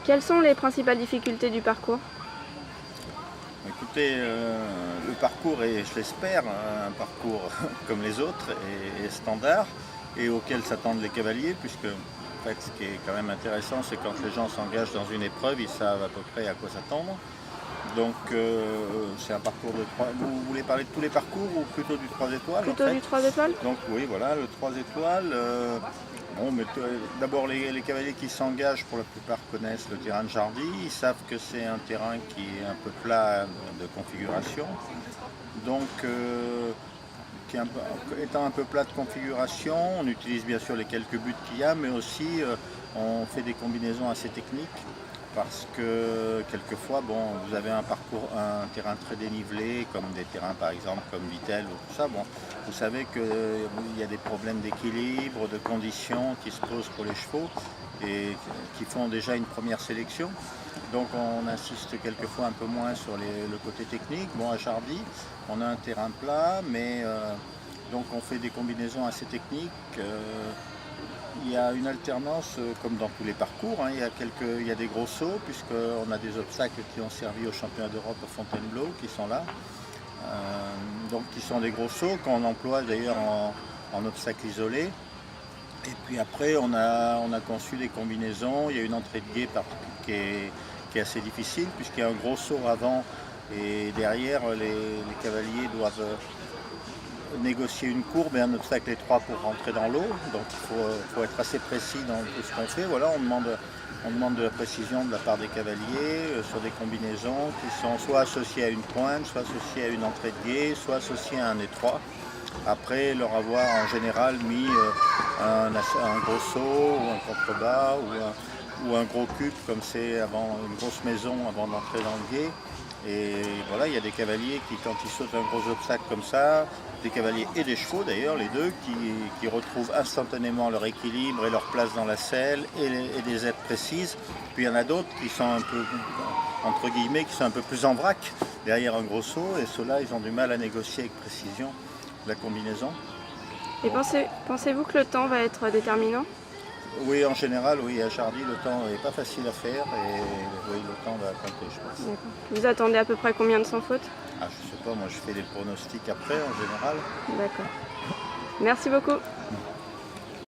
Quelles sont les principales difficultés du parcours? Écoutez, le parcours est, je l'espère, un parcours comme les autres et standard et auquel s'attendent les cavaliers, puisque en fait, ce qui est quand même intéressant, c'est quand les gens s'engagent dans une épreuve, ils savent à peu près à quoi s'attendre. Donc c'est un parcours de 3. Vous voulez parler de tous les parcours ou plutôt du 3 étoiles en Plutôt fait? du 3 étoiles? Donc oui, voilà, le 3 étoiles. Bon, mais d'abord les cavaliers qui s'engagent pour la plupart connaissent le terrain de Jardy. Ils savent que c'est un terrain qui est un peu plat de configuration. Donc étant un peu plat de configuration, on utilise bien sûr les quelques buts qu'il y a, mais aussi on fait des combinaisons assez techniques parce que quelquefois, bon, vous avez un terrain très dénivelé, comme des terrains par exemple comme Vittel ou tout ça. Bon, vous savez qu'il y a des problèmes d'équilibre, de conditions qui se posent pour les chevaux et qui font déjà une première sélection. Donc on insiste quelquefois un peu moins sur le côté technique. Bon, à Jardy, on a un terrain plat, mais donc on fait des combinaisons assez techniques. Il y a une alternance comme dans tous les parcours, hein. Il y a des gros sauts puisqu'on a des obstacles qui ont servi aux championnats d'Europe à Fontainebleau qui sont là. Donc qui sont des gros sauts qu'on emploie d'ailleurs en obstacles isolés. Et puis après on a conçu des combinaisons. Il y a une entrée de guet qui est assez difficile puisqu'il y a un gros saut avant et derrière les cavaliers doivent négocier une courbe et un obstacle étroit pour rentrer dans l'eau. Donc il faut être assez précis dans tout ce qu'on fait. Voilà, on demande de la précision de la part des cavaliers sur des combinaisons qui sont soit associées à une pointe, soit associées à une entrée de guet, soit associées à un étroit. Après leur avoir en général mis un gros saut ou un contrebas ou un gros cube comme c'est avant une grosse maison avant d'entrer dans le guet. Et voilà, il y a des cavaliers qui, quand ils sautent un gros obstacle comme ça, des cavaliers et des chevaux d'ailleurs, les deux, qui retrouvent instantanément leur équilibre et leur place dans la selle et des aides précises. Puis il y en a d'autres qui sont un peu, entre guillemets, qui sont un peu plus en vrac derrière un gros saut, et ceux-là, ils ont du mal à négocier avec précision la combinaison. Et pensez-vous que le temps va être déterminant? Oui, en général, oui, à Jardy, le temps n'est pas facile à faire et oui, le temps va compter, je pense. D'accord. Vous attendez à peu près combien de sans faute? Ah, je sais pas, moi je fais des pronostics après en général. D'accord. Merci beaucoup.